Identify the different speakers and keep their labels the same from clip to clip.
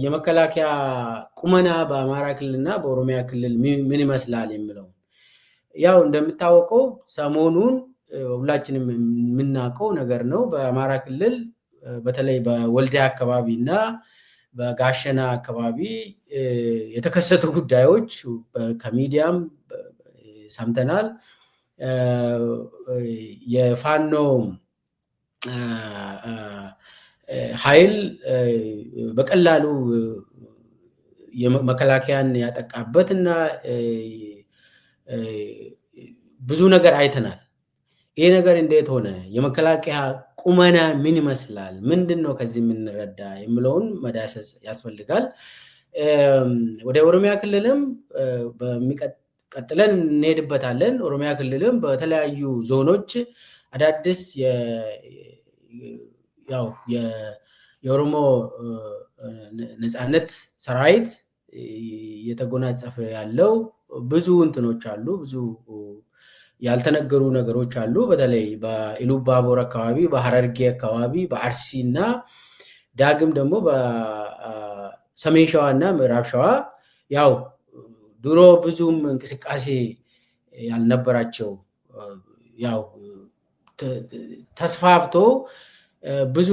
Speaker 1: የመከላከያ ቁመና በአማራ ክልልና በኦሮሚያ ክልል ምን ይመስላል የሚለው ያው እንደምታወቀው ሰሞኑን ሁላችንም የምናውቀው ነገር ነው። በአማራ ክልል በተለይ በወልዲያ አካባቢ እና በጋሸና አካባቢ የተከሰቱ ጉዳዮች ከሚዲያም ሰምተናል። የፋኖ ኃይል በቀላሉ የመከላከያን ያጠቃበትና ብዙ ነገር አይተናል። ይሄ ነገር እንዴት ሆነ? የመከላከያ ቁመና ምን ይመስላል? ምንድነው ከዚህ የምንረዳ የሚለውን መዳሰስ ያስፈልጋል። ወደ ኦሮሚያ ክልልም በሚቀጥለን እንሄድበታለን። ኦሮሚያ ክልልም በተለያዩ ዞኖች አዳዲስ ያው የኦሮሞ ነፃነት ሰራዊት የተጎናጸፈ ያለው ብዙ እንትኖች አሉ፣ ብዙ ያልተነገሩ ነገሮች አሉ። በተለይ በኢሉባቦር አካባቢ፣ በሐረርጌ አካባቢ፣ በአርሲ እና ዳግም ደግሞ በሰሜን ሸዋ እና ምዕራብ ሸዋ ያው ድሮ ብዙም እንቅስቃሴ ያልነበራቸው ያው ተስፋፍቶ ብዙ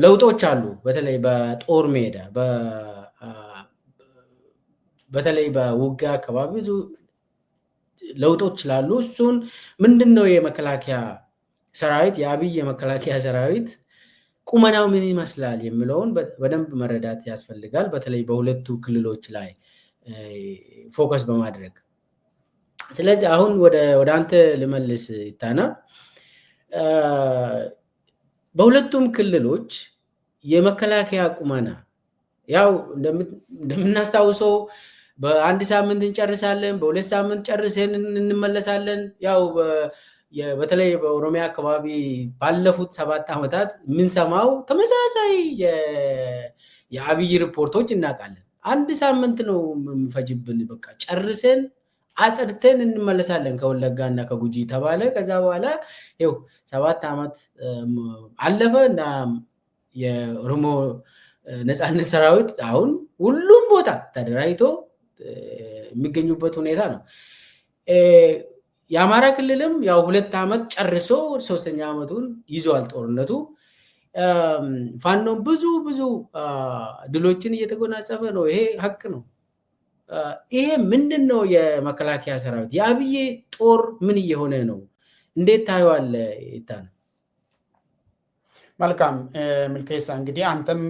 Speaker 1: ለውጦች አሉ። በተለይ በጦር ሜዳ በተለይ በውጊያ አካባቢ ብዙ ለውጦች ስላሉ እሱን ምንድነው የመከላከያ ሰራዊት የአብይ የመከላከያ ሰራዊት ቁመናው ምን ይመስላል የሚለውን በደንብ መረዳት ያስፈልጋል። በተለይ በሁለቱ ክልሎች ላይ ፎከስ በማድረግ ስለዚህ አሁን ወደ አንተ ልመልስ ይታና በሁለቱም ክልሎች የመከላከያ ቁመና ያው እንደምናስታውሰው በአንድ ሳምንት እንጨርሳለን፣ በሁለት ሳምንት ጨርሰን እንመለሳለን። ያው በተለይ በኦሮሚያ አካባቢ ባለፉት 7 ዓመታት የምንሰማው ተመሳሳይ የአብይ ሪፖርቶች እናውቃለን። አንድ ሳምንት ነው የሚፈጅብን፣ በቃ ጨርሰን አጽድተን እንመለሳለን ከወለጋ እና ከጉጂ ተባለ። ከዛ በኋላ ይኸው 7 ዓመት አለፈ እና የኦሮሞ ነፃነት ሰራዊት አሁን ሁሉም ቦታ ተደራጅቶ የሚገኙበት ሁኔታ ነው። የአማራ ክልልም ያው 2 ዓመት ጨርሶ 3ኛ ዓመቱን ይዟል ጦርነቱ። ፋኖ ብዙ ድሎችን እየተጎናጸፈ ነው። ይሄ ሀቅ ነው። ይሄ ምንድነው? የመከላከያ ሰራዊት የአብይ ጦር ምን እየሆነ ነው? እንዴት ታየዋለህ? ይታን
Speaker 2: መልካም ምልከይሳ፣ እንግዲህ አንተም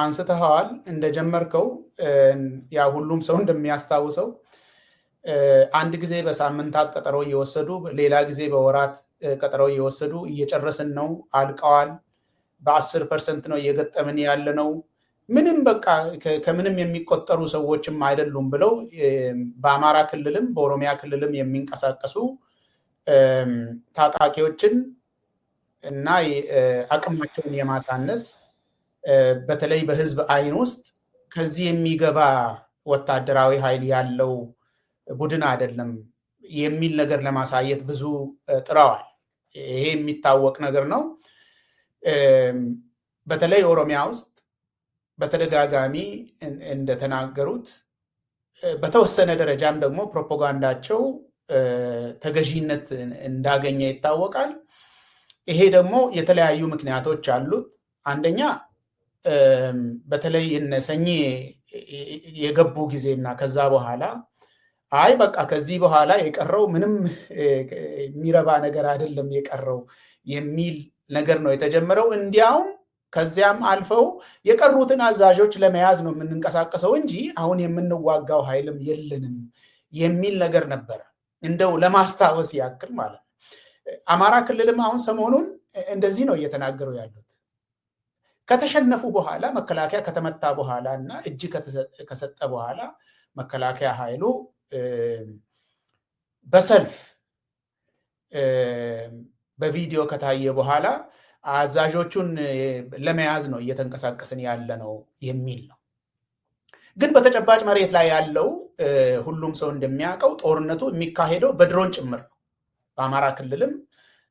Speaker 2: አንስተኸዋል እንደጀመርከው ያ ሁሉም ሰው እንደሚያስታውሰው አንድ ጊዜ በሳምንታት ቀጠሮ እየወሰዱ ሌላ ጊዜ በወራት ቀጠሮ እየወሰዱ እየጨረስን ነው፣ አልቀዋል፣ በ10% ነው እየገጠምን ያለ ነው፣ ምንም በቃ ከምንም የሚቆጠሩ ሰዎችም አይደሉም ብለው በአማራ ክልልም በኦሮሚያ ክልልም የሚንቀሳቀሱ ታጣቂዎችን እና አቅማቸውን የማሳነስ በተለይ በህዝብ አይን ውስጥ ከዚህ የሚገባ ወታደራዊ ኃይል ያለው ቡድን አይደለም የሚል ነገር ለማሳየት ብዙ ጥረዋል። ይሄ የሚታወቅ ነገር ነው። በተለይ ኦሮሚያ ውስጥ በተደጋጋሚ እንደተናገሩት በተወሰነ ደረጃም ደግሞ ፕሮፓጋንዳቸው ተገዢነት እንዳገኘ ይታወቃል። ይሄ ደግሞ የተለያዩ ምክንያቶች አሉት። አንደኛ በተለይ ሰኚ የገቡ ጊዜና ከዛ በኋላ አይ በቃ ከዚህ በኋላ የቀረው ምንም የሚረባ ነገር አይደለም የቀረው የሚል ነገር ነው የተጀመረው። እንዲያውም ከዚያም አልፈው የቀሩትን አዛዦች ለመያዝ ነው የምንንቀሳቀሰው እንጂ አሁን የምንዋጋው ኃይልም የለንም የሚል ነገር ነበረ። እንደው ለማስታወስ ያክል ማለት ነው። አማራ ክልልም አሁን ሰሞኑን እንደዚህ ነው እየተናገሩ ያሉት። ከተሸነፉ በኋላ መከላከያ ከተመታ በኋላ እና እጅ ከሰጠ በኋላ መከላከያ ኃይሉ በሰልፍ በቪዲዮ ከታየ በኋላ አዛዦቹን ለመያዝ ነው እየተንቀሳቀስን ያለ ነው የሚል ነው። ግን በተጨባጭ መሬት ላይ ያለው ሁሉም ሰው እንደሚያውቀው ጦርነቱ የሚካሄደው በድሮን ጭምር ነው። በአማራ ክልልም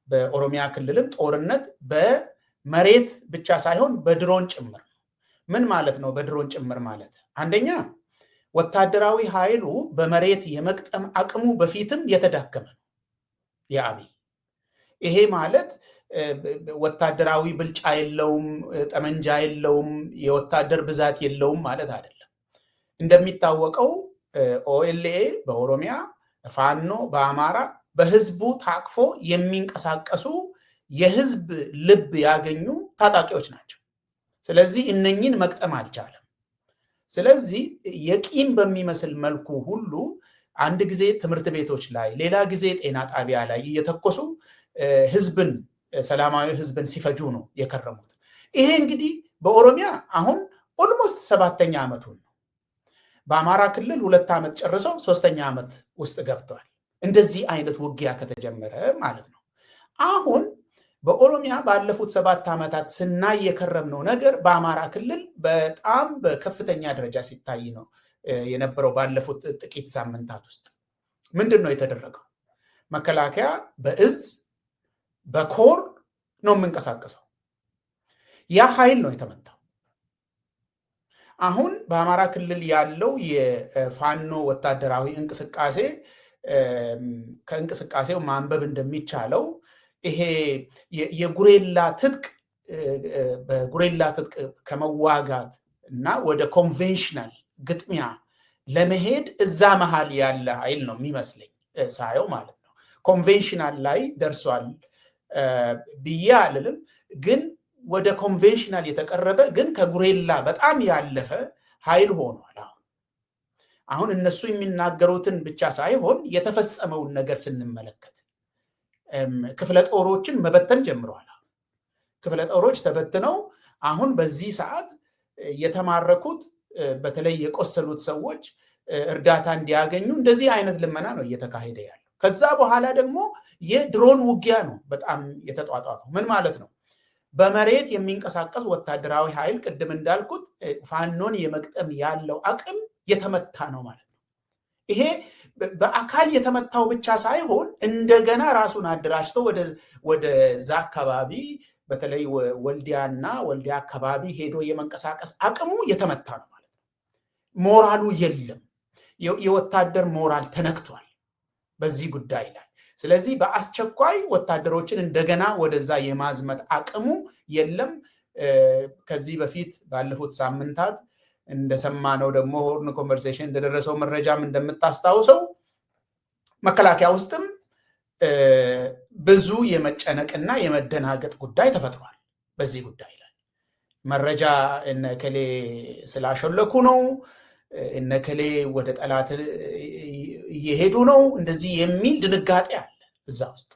Speaker 2: በኦሮሚያ ክልልም ጦርነት በመሬት ብቻ ሳይሆን በድሮን ጭምር ነው። ምን ማለት ነው? በድሮን ጭምር ማለት አንደኛ ወታደራዊ ኃይሉ በመሬት የመቅጠም አቅሙ በፊትም የተዳከመ ነው የአብይ። ይሄ ማለት ወታደራዊ ብልጫ የለውም፣ ጠመንጃ የለውም፣ የወታደር ብዛት የለውም ማለት አይደለም። እንደሚታወቀው ኦኤልኤ በኦሮሚያ፣ ፋኖ በአማራ በህዝቡ ታቅፎ የሚንቀሳቀሱ የህዝብ ልብ ያገኙ ታጣቂዎች ናቸው። ስለዚህ እነኝን መቅጠም አልቻለም። ስለዚህ የቂም በሚመስል መልኩ ሁሉ አንድ ጊዜ ትምህርት ቤቶች ላይ፣ ሌላ ጊዜ ጤና ጣቢያ ላይ እየተኮሱ ህዝብን፣ ሰላማዊ ህዝብን ሲፈጁ ነው የከረሙት። ይሄ እንግዲህ በኦሮሚያ አሁን ኦልሞስት 7ኛ ዓመቱን ነው። በአማራ ክልል 2 ዓመት ጨርሰው 3ኛ ዓመት ውስጥ ገብተዋል። እንደዚህ አይነት ውጊያ ከተጀመረ ማለት ነው። አሁን በኦሮሚያ ባለፉት 7 ዓመታት ስናይ የከረምነው ነገር በአማራ ክልል በጣም በከፍተኛ ደረጃ ሲታይ ነው የነበረው። ባለፉት ጥቂት ሳምንታት ውስጥ ምንድን ነው የተደረገው? መከላከያ በእዝ በኮር ነው የምንቀሳቀሰው። ያ ኃይል ነው የተመታው። አሁን በአማራ ክልል ያለው የፋኖ ወታደራዊ እንቅስቃሴ ከእንቅስቃሴው ማንበብ እንደሚቻለው ይሄ የጉሬላ ትጥቅ በጉሬላ ትጥቅ ከመዋጋት እና ወደ ኮንቬንሽናል ግጥሚያ ለመሄድ እዛ መሃል ያለ ኃይል ነው የሚመስለኝ ሳየው ማለት ነው። ኮንቬንሽናል ላይ ደርሷል ብዬ አልልም፣ ግን ወደ ኮንቬንሽናል የተቀረበ ግን ከጉሬላ በጣም ያለፈ ኃይል ሆኗል። አሁን እነሱ የሚናገሩትን ብቻ ሳይሆን የተፈጸመውን ነገር ስንመለከት ክፍለ ጦሮችን መበተን ጀምረዋል። ክፍለ ጦሮች ተበትነው አሁን በዚህ ሰዓት የተማረኩት በተለይ የቆሰሉት ሰዎች እርዳታ እንዲያገኙ እንደዚህ አይነት ልመና ነው እየተካሄደ ያለው። ከዛ በኋላ ደግሞ የድሮን ውጊያ ነው በጣም የተጧጧፈው። ምን ማለት ነው? በመሬት የሚንቀሳቀስ ወታደራዊ ኃይል ቅድም እንዳልኩት ፋኖን የመቅጠም ያለው አቅም የተመታ ነው ማለት ነው። ይሄ በአካል የተመታው ብቻ ሳይሆን እንደገና ራሱን አደራጅቶ ወደዛ አካባቢ በተለይ ወልዲያና ወልዲያ አካባቢ ሄዶ የመንቀሳቀስ አቅሙ የተመታ ነው ማለት ነው። ሞራሉ የለም። የወታደር ሞራል ተነክቷል በዚህ ጉዳይ ላይ። ስለዚህ በአስቸኳይ ወታደሮችን እንደገና ወደዛ የማዝመት አቅሙ የለም። ከዚህ በፊት ባለፉት ሳምንታት እንደሰማነው ደግሞ ሆርን ኮንቨርሴሽን እንደደረሰው መረጃም እንደምታስታውሰው መከላከያ ውስጥም ብዙ የመጨነቅና የመደናገጥ ጉዳይ ተፈጥሯል። በዚህ ጉዳይ ላይ መረጃ እነከሌ ስላሸለኩ ነው፣ እነከሌ ወደ ጠላት እየሄዱ ነው፣ እንደዚህ የሚል ድንጋጤ አለ እዛ ውስጥ።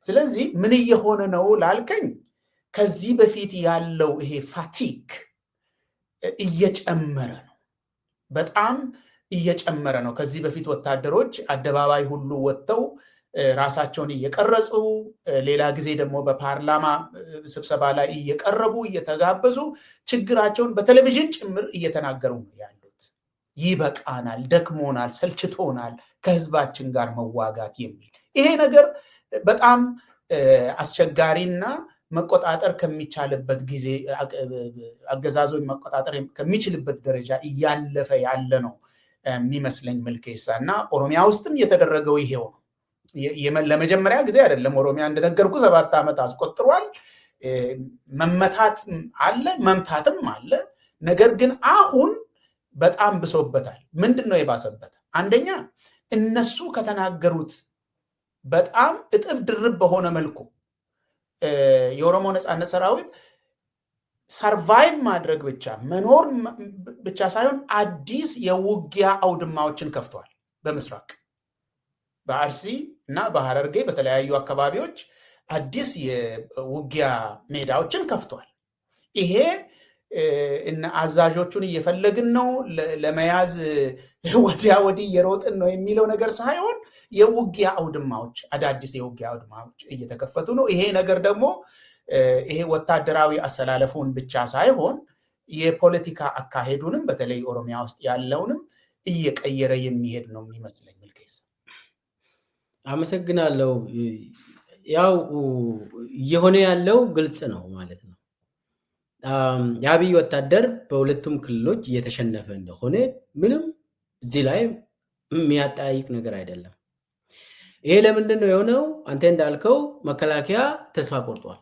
Speaker 2: ስለዚህ ምን እየሆነ ነው ላልከኝ፣ ከዚህ በፊት ያለው ይሄ ፋቲክ እየጨመረ ነው፣ በጣም እየጨመረ ነው። ከዚህ በፊት ወታደሮች አደባባይ ሁሉ ወጥተው ራሳቸውን እየቀረጹ፣ ሌላ ጊዜ ደግሞ በፓርላማ ስብሰባ ላይ እየቀረቡ እየተጋበዙ ችግራቸውን በቴሌቪዥን ጭምር እየተናገሩ ነው ያሉት። ይበቃናል፣ ደክሞናል፣ ሰልችቶናል ከህዝባችን ጋር መዋጋት የሚል ይሄ ነገር በጣም አስቸጋሪና መቆጣጠር ከሚቻልበት ጊዜ አገዛዞ መቆጣጠር ከሚችልበት ደረጃ እያለፈ ያለ ነው የሚመስለኝ ምልኬሳ። እና ኦሮሚያ ውስጥም የተደረገው ይሄው ነው። ለመጀመሪያ ጊዜ አይደለም። ኦሮሚያ እንደነገርኩ 7 ዓመት አስቆጥሯል። መመታት አለ፣ መምታትም አለ። ነገር ግን አሁን በጣም ብሶበታል። ምንድን ነው የባሰበት? አንደኛ እነሱ ከተናገሩት በጣም እጥፍ ድርብ በሆነ መልኩ የኦሮሞ ነፃነት ሰራዊት ሰርቫይቭ ማድረግ ብቻ መኖር ብቻ ሳይሆን አዲስ የውጊያ አውድማዎችን ከፍቷል። በምስራቅ በአርሲ እና በሐረርጌ በተለያዩ አካባቢዎች አዲስ የውጊያ ሜዳዎችን ከፍቷል። ይሄ እና አዛዦቹን እየፈለግን ነው ለመያዝ ወዲያ ወዲህ እየሮጥን ነው የሚለው ነገር ሳይሆን የውጊያ አውድማዎች፣ አዳዲስ የውጊያ አውድማዎች እየተከፈቱ ነው። ይሄ ነገር ደግሞ ይሄ ወታደራዊ አሰላለፉን ብቻ ሳይሆን የፖለቲካ አካሄዱንም በተለይ ኦሮሚያ ውስጥ ያለውንም እየቀየረ የሚሄድ ነው የሚመስለኝ። ምልኬስ
Speaker 1: አመሰግናለሁ። ያው እየሆነ ያለው ግልጽ ነው ማለት ነው። የአብይ ወታደር በሁለቱም ክልሎች እየተሸነፈ እንደሆነ ምንም እዚህ ላይ የሚያጠያይቅ ነገር አይደለም። ይሄ ለምንድን ነው የሆነው? አንተ እንዳልከው መከላከያ ተስፋ ቆርጧል።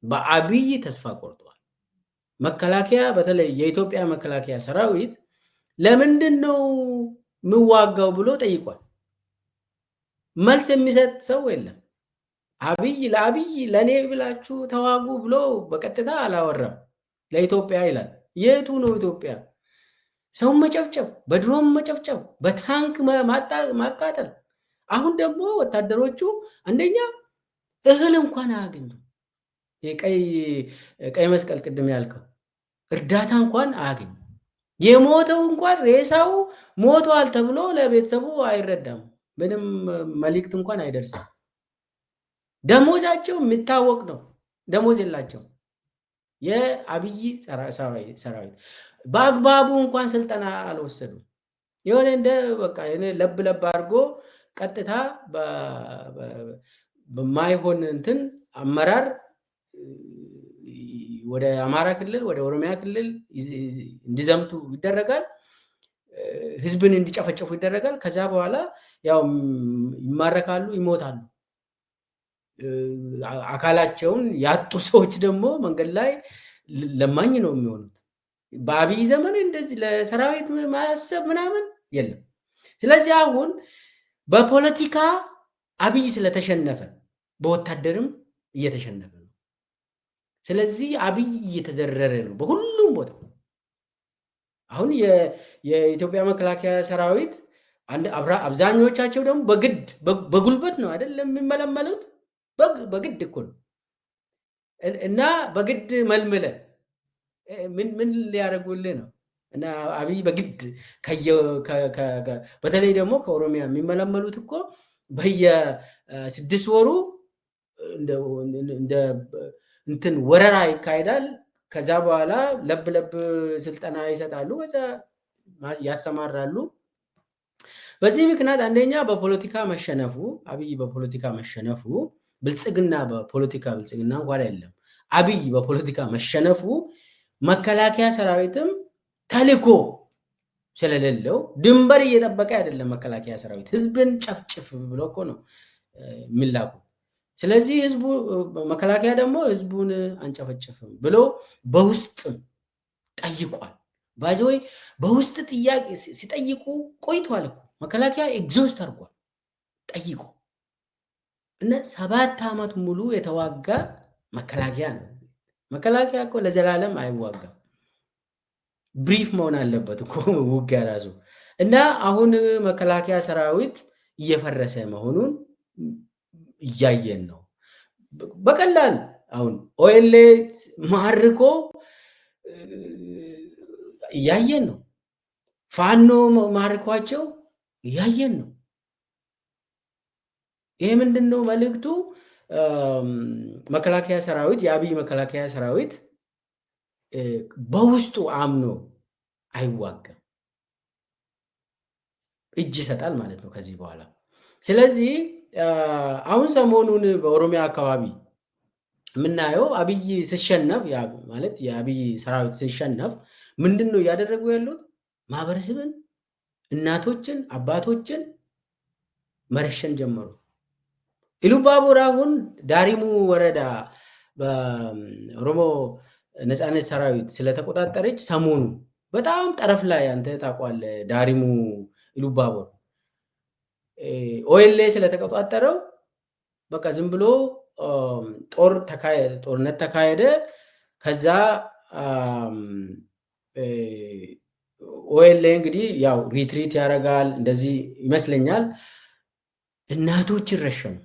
Speaker 1: በአብይ ተስፋ ቆርጧል። መከላከያ በተለይ የኢትዮጵያ መከላከያ ሰራዊት ለምንድን ነው የምዋጋው ብሎ ጠይቋል። መልስ የሚሰጥ ሰው የለም። ለአብይ ለእኔ ብላችሁ ተዋጉ ብሎ በቀጥታ አላወራም። ለኢትዮጵያ ይላል። የቱ ነው ኢትዮጵያ? ሰውን መጨፍጨፍ፣ በድሮም መጨፍጨፍ፣ በታንክ ማቃጠል። አሁን ደግሞ ወታደሮቹ አንደኛ እህል እንኳን አያገኙ። ቀይ መስቀል ቅድም ያልከው እርዳታ እንኳን አያገኙ። የሞተው እንኳን ሬሳው ሞቷል ተብሎ ለቤተሰቡ አይረዳም። ምንም መልእክት እንኳን አይደርስም። ደሞዛቸው የሚታወቅ ነው። ደሞዝ የላቸው። የአብይ ሰራዊት በአግባቡ እንኳን ስልጠና አልወሰዱም። የሆነ እንደ በቃ ለብ ለብ አድርጎ ቀጥታ በማይሆን እንትን አመራር ወደ አማራ ክልል ወደ ኦሮሚያ ክልል እንዲዘምቱ ይደረጋል። ህዝብን እንዲጨፈጨፉ ይደረጋል። ከዛ በኋላ ያው ይማረካሉ፣ ይሞታሉ። አካላቸውን ያጡ ሰዎች ደግሞ መንገድ ላይ ለማኝ ነው የሚሆኑት። በአብይ ዘመን እንደዚህ ለሰራዊት ማሰብ ምናምን የለም። ስለዚህ አሁን በፖለቲካ አብይ ስለተሸነፈ በወታደርም እየተሸነፈ ነው። ስለዚህ አብይ እየተዘረረ ነው በሁሉም ቦታ። አሁን የኢትዮጵያ መከላከያ ሰራዊት አብዛኞቻቸው ደግሞ በግድ በጉልበት ነው አይደለም የሚመለመሉት። በግድ እኮ ነው። እና በግድ መልምለ ምን ሊያደርጉልህ ነው? እና አብይ በግድ በተለይ ደግሞ ከኦሮሚያ የሚመለመሉት እኮ በየ6 ወሩ እንደ እንትን ወረራ ይካሄዳል። ከዛ በኋላ ለብ ለብ ስልጠና ይሰጣሉ፣ ከዛ ያሰማራሉ። በዚህ ምክንያት አንደኛ በፖለቲካ መሸነፉ፣ አብይ በፖለቲካ መሸነፉ፣ ብልጽግና እንኳን የለም። አብይ በፖለቲካ መሸነፉ መከላከያ ሰራዊትም ተልኮ ስለሌለው ድንበር እየጠበቀ አይደለም። መከላከያ ሰራዊት ህዝብን ጨፍጭፍ ብሎ እኮ ነው የሚላኩ። ስለዚህ መከላከያ ደግሞ ህዝቡን አንጨፈጭፍም ብሎ በውስጥ ጠይቋል። ባይዘወይ በውስጥ ጥያቄ ሲጠይቁ ቆይቷል እኮ መከላከያ ኤግዞስት አድርጓል ጠይቆ እና 7 ዓመት ሙሉ የተዋጋ መከላከያ ነው። መከላከያ እኮ ለዘላለም አይዋጋም። ብሪፍ መሆን አለበት እኮ ውጊያ ራሱ። እና አሁን መከላከያ ሰራዊት እየፈረሰ መሆኑን እያየን ነው። በቀላል አሁን ኦኤልኤ ማርኮ እያየን ነው። ፋኖ ማርኳቸው እያየን ነው። ይሄ ምንድነው መልእክቱ? መከላከያ ሰራዊት የአብይ መከላከያ ሰራዊት በውስጡ አምኖ አይዋጋም፣ እጅ ይሰጣል ማለት ነው ከዚህ በኋላ። ስለዚህ አሁን ሰሞኑን በኦሮሚያ አካባቢ የምናየው አብይ ሲሸነፍ ማለት የአብይ ሰራዊት ሲሸነፍ ምንድን ነው እያደረጉ ያሉት? ማህበረሰብን፣ እናቶችን፣ አባቶችን መረሸን ጀመሩ። ኢሉባቡር አሁን ዳሪሙ ወረዳ በኦሮሞ ነፃነት ሰራዊት ስለተቆጣጠረች ሰሞኑ በጣም ጠረፍ ላይ አንተ ታውቋለህ። ዳሪሙ ኢሉባቡር ኦኤልኤ ስለተቆጣጠረው በቃ ዝም ብሎ ጦርነት ተካሄደ። ከዛ ኦኤልኤ እንግዲህ ያው ሪትሪት ያደርጋል እንደዚህ ይመስለኛል። እናቶችን ረሸኑ።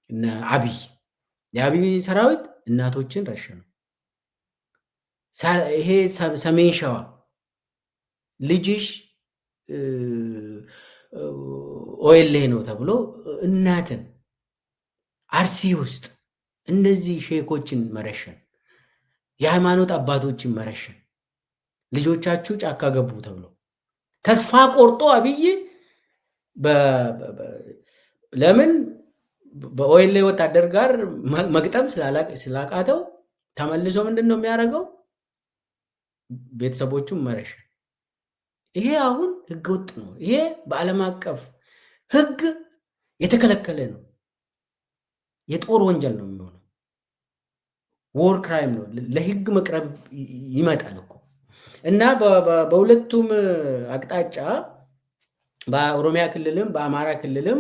Speaker 1: እነ አብይ የአብይ ሰራዊት እናቶችን ረሸኑ። ይሄ ሰሜን ሸዋ ልጅሽ ኦኤልኤ ነው ተብሎ እናትን፣ አርሲ ውስጥ እነዚህ ሼኮችን መረሸን፣ የሃይማኖት አባቶችን መረሸን፣ ልጆቻችሁ ጫካ ገቡ ተብሎ ተስፋ ቆርጦ አብይ ለምን በኦኤልኤ ወታደር ጋር መግጠም ስላቃተው ተመልሶ ምንድን ነው የሚያደርገው? ቤተሰቦቹን መረሸን። ይሄ አሁን ህገወጥ ነው። ይሄ በዓለም አቀፍ ህግ የተከለከለ ነው። የጦር ወንጀል ነው የሚሆነው። ዎር ክራይም ነው። ለህግ መቅረብ ይመጣል እኮ እና በሁለቱም አቅጣጫ በኦሮሚያ ክልልም በአማራ ክልልም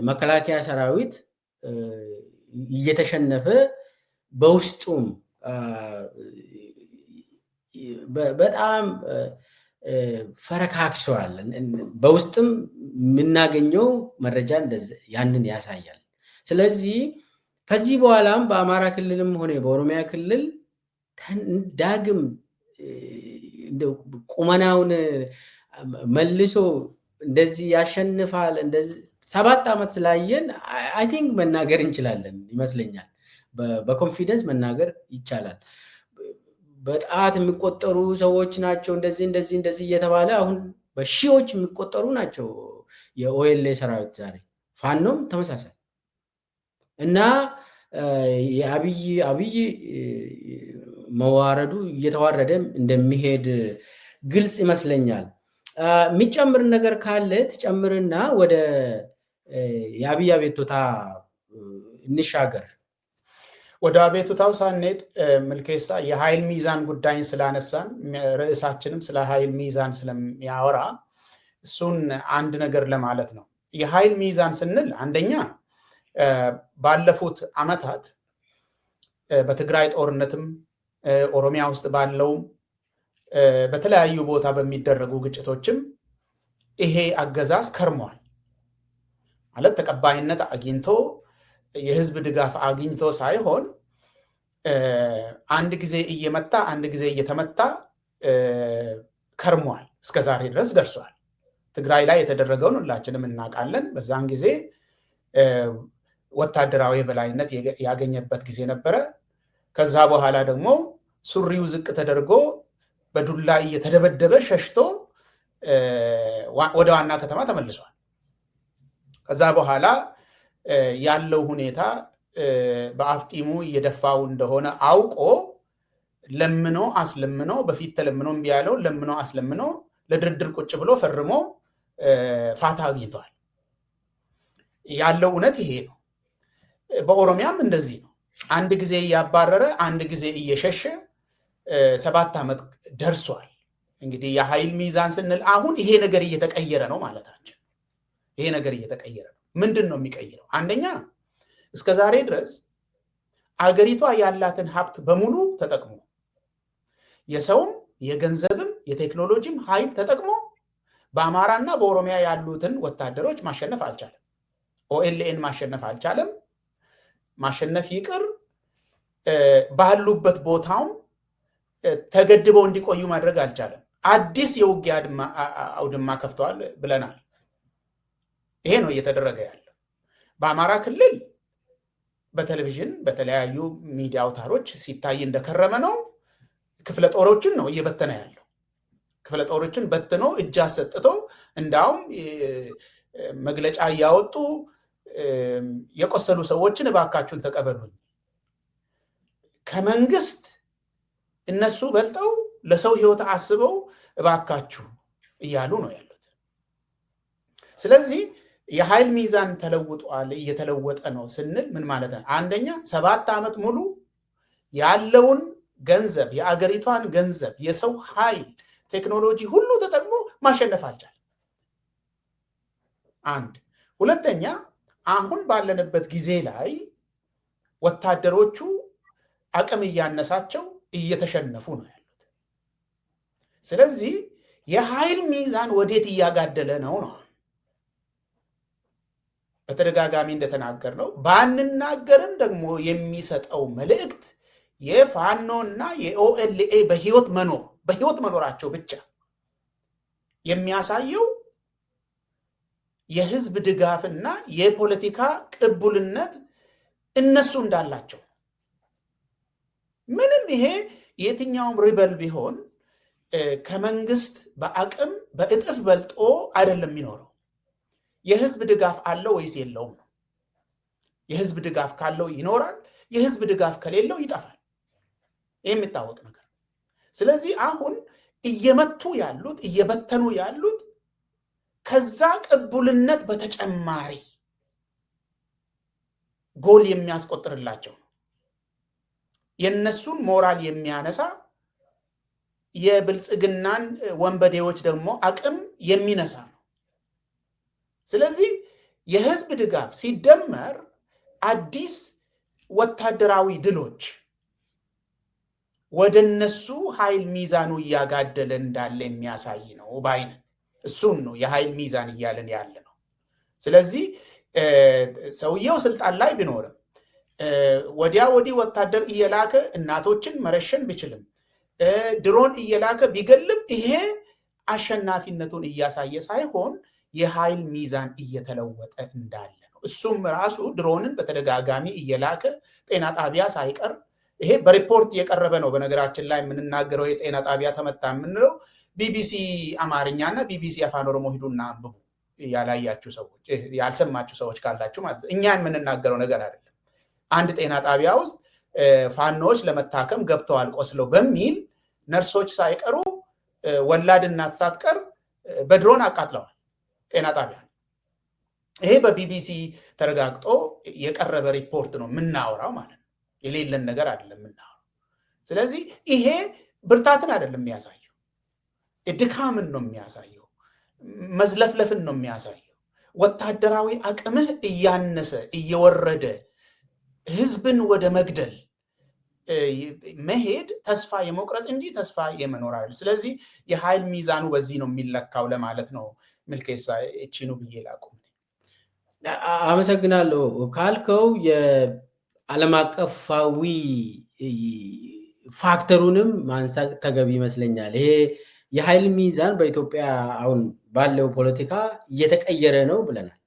Speaker 1: መከላከያ ሰራዊት እየተሸነፈ በውስጡም በጣም ፈረካክሰዋል። በውስጥም የምናገኘው መረጃ ያንን ያሳያል። ስለዚህ ከዚህ በኋላም በአማራ ክልልም ሆነ በኦሮሚያ ክልል ዳግም ቁመናውን መልሶ እንደዚህ ያሸንፋል እንደዚህ 7 ዓመት ስላየን አይ ቲንክ መናገር እንችላለን ይመስለኛል። በኮንፊደንስ መናገር ይቻላል። በጣት የሚቆጠሩ ሰዎች ናቸው እንደዚህ እየተባለ አሁን በሺዎች የሚቆጠሩ ናቸው የኦኤልኤ ሰራዊት ዛሬ። ፋኖም ተመሳሳይ እና የአብይ መዋረዱ እየተዋረደ እንደሚሄድ ግልጽ ይመስለኛል። የሚጨምር ነገር ካለ ትጨምርና ወደ የአብይ አቤቱታ እንሻገር።
Speaker 2: ወደ አቤቱታው ሳንሄድ ምልኬሳ የኃይል ሚዛን ጉዳይን ስላነሳን ርዕሳችንም ስለ ኃይል ሚዛን ስለሚያወራ እሱን አንድ ነገር ለማለት ነው። የኃይል ሚዛን ስንል አንደኛ ባለፉት ዓመታት በትግራይ ጦርነትም ኦሮሚያ ውስጥ ባለውም በተለያዩ ቦታ በሚደረጉ ግጭቶችም ይሄ አገዛዝ ከርሟል ማለት ተቀባይነት አግኝቶ የህዝብ ድጋፍ አግኝቶ ሳይሆን አንድ ጊዜ እየመታ አንድ ጊዜ እየተመታ ከርሟል። እስከ ዛሬ ድረስ ደርሷል። ትግራይ ላይ የተደረገውን ሁላችንም እናውቃለን። በዛን ጊዜ ወታደራዊ የበላይነት ያገኘበት ጊዜ ነበረ። ከዛ በኋላ ደግሞ ሱሪው ዝቅ ተደርጎ በዱላ እየተደበደበ ሸሽቶ ወደ ዋና ከተማ ተመልሷል። ከዛ በኋላ ያለው ሁኔታ በአፍጢሙ እየደፋው እንደሆነ አውቆ ለምኖ አስለምኖ በፊት ተለምኖ እምቢ ያለው ለምኖ አስለምኖ ለድርድር ቁጭ ብሎ ፈርሞ ፋታ አግኝቷል። ያለው እውነት ይሄ ነው። በኦሮሚያም እንደዚህ ነው። አንድ ጊዜ እያባረረ አንድ ጊዜ እየሸሸ 7 ዓመት ደርሷል። እንግዲህ የኃይል ሚዛን ስንል አሁን ይሄ ነገር እየተቀየረ ነው ማለታችን። ይሄ ነገር እየተቀየረ ነው። ምንድን ነው የሚቀይረው? አንደኛ እስከ ዛሬ ድረስ አገሪቷ ያላትን ሀብት በሙሉ ተጠቅሞ የሰውም የገንዘብም የቴክኖሎጂም ኃይል ተጠቅሞ በአማራና በኦሮሚያ ያሉትን ወታደሮች ማሸነፍ አልቻለም። ኦኤልኤን ማሸነፍ አልቻለም። ማሸነፍ ይቅር ባሉበት ቦታውም ተገድበው እንዲቆዩ ማድረግ አልቻለም። አዲስ የውጊያ አውድማ ከፍተዋል ብለናል። ይሄ ነው እየተደረገ ያለው። በአማራ ክልል በቴሌቪዥን በተለያዩ ሚዲያ አውታሮች ሲታይ እንደከረመ ነው። ክፍለ ጦሮችን ነው እየበተነ ያለው። ክፍለ ጦሮችን በትኖ እጅ አሰጥቶ እንዳውም መግለጫ እያወጡ የቆሰሉ ሰዎችን እባካችሁን ተቀበሉኝ፣ ከመንግስት እነሱ በልጠው ለሰው ህይወት አስበው እባካችሁ እያሉ ነው ያሉት። ስለዚህ የኃይል ሚዛን ተለውጧል፣ እየተለወጠ ነው ስንል ምን ማለት ነው? አንደኛ 7 ዓመት ሙሉ ያለውን ገንዘብ የአገሪቷን ገንዘብ የሰው ኃይል ቴክኖሎጂ ሁሉ ተጠቅሞ ማሸነፍ አልቻለም። አንድ ሁለተኛ አሁን ባለንበት ጊዜ ላይ ወታደሮቹ አቅም እያነሳቸው እየተሸነፉ ነው ያሉት። ስለዚህ የኃይል ሚዛን ወዴት እያጋደለ ነው ነው? በተደጋጋሚ እንደተናገር ነው ባንናገርም ደግሞ የሚሰጠው መልእክት የፋኖና የኦኤልኤ በህይወት መኖራቸው ብቻ የሚያሳየው የህዝብ ድጋፍና የፖለቲካ ቅቡልነት እነሱ እንዳላቸው። ምንም ይሄ የትኛውም ሪበል ቢሆን ከመንግስት በአቅም በእጥፍ በልጦ አይደለም የሚኖረው። የህዝብ ድጋፍ አለው ወይስ የለውም ነው። የህዝብ ድጋፍ ካለው ይኖራል፣ የህዝብ ድጋፍ ከሌለው ይጠፋል። ይህ የሚታወቅ ነገር። ስለዚህ አሁን እየመቱ ያሉት እየበተኑ ያሉት ከዛ ቅቡልነት በተጨማሪ ጎል የሚያስቆጥርላቸው የነሱን ሞራል የሚያነሳ የብልጽግናን ወንበዴዎች ደግሞ አቅም የሚነሳ ነው። ስለዚህ የህዝብ ድጋፍ ሲደመር አዲስ ወታደራዊ ድሎች ወደ እነሱ ኃይል ሚዛኑ እያጋደለ እንዳለ የሚያሳይ ነው ባይነ እሱን ነው የኃይል ሚዛን እያለን ያለ ነው። ስለዚህ ሰውየው ስልጣን ላይ ቢኖርም ወዲያ ወዲህ ወታደር እየላከ እናቶችን መረሸን ቢችልም ድሮን እየላከ ቢገልም ይሄ አሸናፊነቱን እያሳየ ሳይሆን የኃይል ሚዛን እየተለወጠ እንዳለ ነው። እሱም ራሱ ድሮንን በተደጋጋሚ እየላከ ጤና ጣቢያ ሳይቀር ይሄ በሪፖርት እየቀረበ ነው። በነገራችን ላይ የምንናገረው የጤና ጣቢያ ተመታ የምንለው ቢቢሲ አማርኛና ቢቢሲ አፋን ኦሮሞ ሂዱና አንብቡ። ያላያችሁ ሰዎች ያልሰማችሁ ሰዎች ካላችሁ ማለት እኛ የምንናገረው ነገር አይደለም። አንድ ጤና ጣቢያ ውስጥ ፋኖች ለመታከም ገብተዋል ቆስለው በሚል ነርሶች ሳይቀሩ ወላድ እናት ሳትቀር በድሮን አቃጥለዋል ጤና ጣቢያ። ይሄ በቢቢሲ ተረጋግጦ የቀረበ ሪፖርት ነው የምናወራው ማለት ነው። የሌለን ነገር አይደለም የምናወራው። ስለዚህ ይሄ ብርታትን አይደለም የሚያሳየው፣ ድካምን ነው የሚያሳየው፣ መዝለፍለፍን ነው የሚያሳየው። ወታደራዊ አቅምህ እያነሰ እየወረደ ህዝብን ወደ መግደል መሄድ ተስፋ የመቁረጥ እንጂ ተስፋ የመኖር አይደል። ስለዚህ የኃይል ሚዛኑ በዚህ ነው የሚለካው ለማለት ነው። ምልኬሳ እቺኑ ብዬ ላቁም።
Speaker 1: አመሰግናለሁ። ካልከው የዓለም አቀፋዊ ፋክተሩንም ማንሳት ተገቢ ይመስለኛል። ይሄ የኃይል ሚዛን በኢትዮጵያ አሁን ባለው ፖለቲካ እየተቀየረ ነው ብለናል።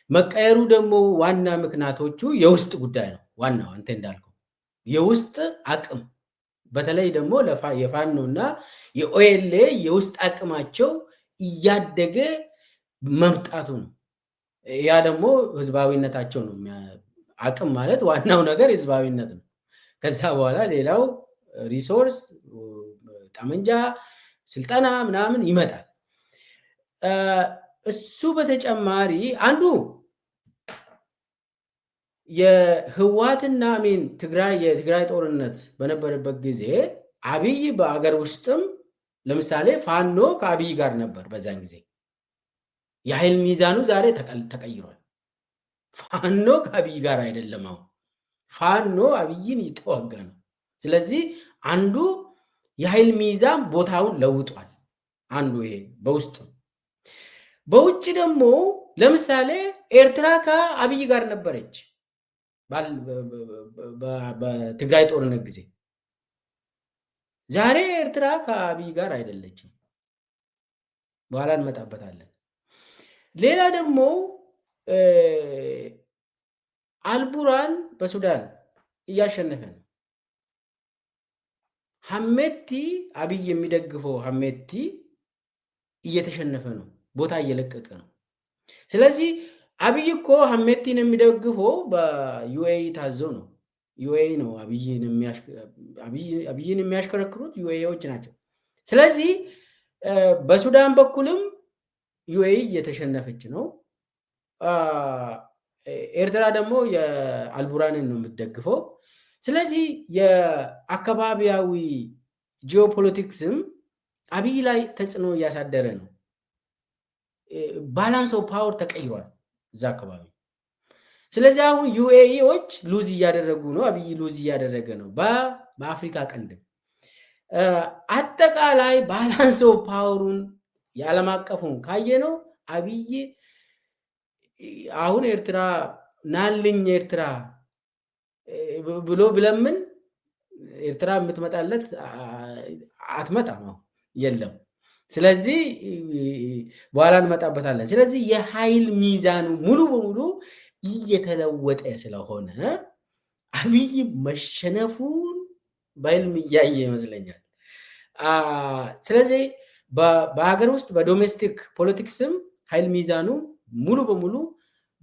Speaker 1: መቀየሩ ደግሞ ዋና ምክንያቶቹ የውስጥ ጉዳይ ነው። ዋናው አንተ እንዳልከው የውስጥ አቅም በተለይ ደግሞ የፋኖ እና የኦኤልኤ የውስጥ አቅማቸው እያደገ መምጣቱ ነው። ያ ደግሞ ህዝባዊነታቸው ነው። አቅም ማለት ዋናው ነገር ህዝባዊነት ነው። ከዛ በኋላ ሌላው ሪሶርስ፣ ጠመንጃ፣ ስልጠና ምናምን ይመጣል። እሱ በተጨማሪ አንዱ የህዋትና የትግራይ ጦርነት በነበረበት ጊዜ አብይ በአገር ውስጥም ለምሳሌ ፋኖ ከአብይ ጋር ነበር። በዛን ጊዜ የኃይል ሚዛኑ ዛሬ ተቀይሯል። ፋኖ ከአብይ ጋር አይደለም። አሁን ፋኖ አብይን ይተዋጋ ነው። ስለዚህ አንዱ የኃይል ሚዛን ቦታውን ለውጧል። አንዱ ይሄ በውስጥ በውጭ ደግሞ ለምሳሌ ኤርትራ ከአብይ ጋር ነበረች በትግራይ ጦርነት ጊዜ። ዛሬ ኤርትራ ከአብይ ጋር አይደለችም። በኋላ እንመጣበታለን። ሌላ ደግሞ አልቡራን በሱዳን እያሸነፈ ነው። ሐሜቲ አብይ የሚደግፈው ሐሜቲ እየተሸነፈ ነው፣ ቦታ እየለቀቀ ነው። ስለዚህ አብይ እኮ ሐሜቲን የሚደግፈው በዩኤኢ ታዞ ነው። ዩኤኢ ነው አብይን የሚያሽከረክሩት ዩኤኢዎች ናቸው። ስለዚህ በሱዳን በኩልም ዩኤኢ እየተሸነፈች ነው። ኤርትራ ደግሞ የአልቡራንን ነው የምትደግፈው። ስለዚህ የአካባቢያዊ ጂኦፖለቲክስም አብይ ላይ ተጽዕኖ እያሳደረ ነው። ባላንስ ኦፍ ፓወር ተቀይሯል እዛ አካባቢ። ስለዚህ አሁን ዩኤኢዎች ሉዝ እያደረጉ ነው፣ አብይ ሉዝ እያደረገ ነው በአፍሪካ ቀንድ። አጠቃላይ ባላንስ ኦፍ ፓወሩን የዓለም አቀፉን ካየ ነው አብይ አሁን ኤርትራ ናልኝ ኤርትራ ብሎ ብለምን ኤርትራ የምትመጣለት አትመጣም፣ የለም። ስለዚህ በኋላ እንመጣበታለን። ስለዚህ የኃይል ሚዛኑ ሙሉ በሙሉ እየተለወጠ ስለሆነ አብይ መሸነፉን በህልም እያየ ይመስለኛል። ስለዚህ በሀገር ውስጥ በዶሜስቲክ ፖለቲክስም ኃይል ሚዛኑ ሙሉ በሙሉ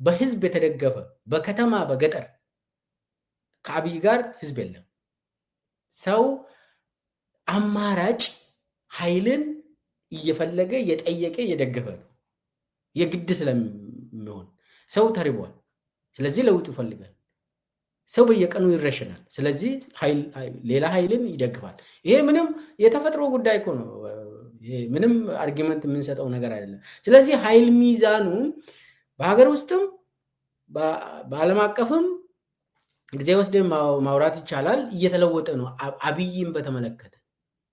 Speaker 1: በህዝብ የተደገፈ በከተማ በገጠር ከአብይ ጋር ህዝብ የለም። ሰው አማራጭ ኃይልን እየፈለገ እየጠየቀ እየደገፈ ነው። የግድ ስለሚሆን ሰው ተርቧል። ስለዚህ ለውጥ ይፈልጋል። ሰው በየቀኑ ይረሽናል። ስለዚህ ሌላ ኃይልን ይደግፋል። ይሄ ምንም የተፈጥሮ ጉዳይ እኮ ነው። ምንም አርጊመንት የምንሰጠው ነገር አይደለም። ስለዚህ ኃይል ሚዛኑ በሀገር ውስጥም በዓለም አቀፍም ጊዜ ወስደን ማውራት ይቻላል እየተለወጠ ነው። አብይን በተመለከተ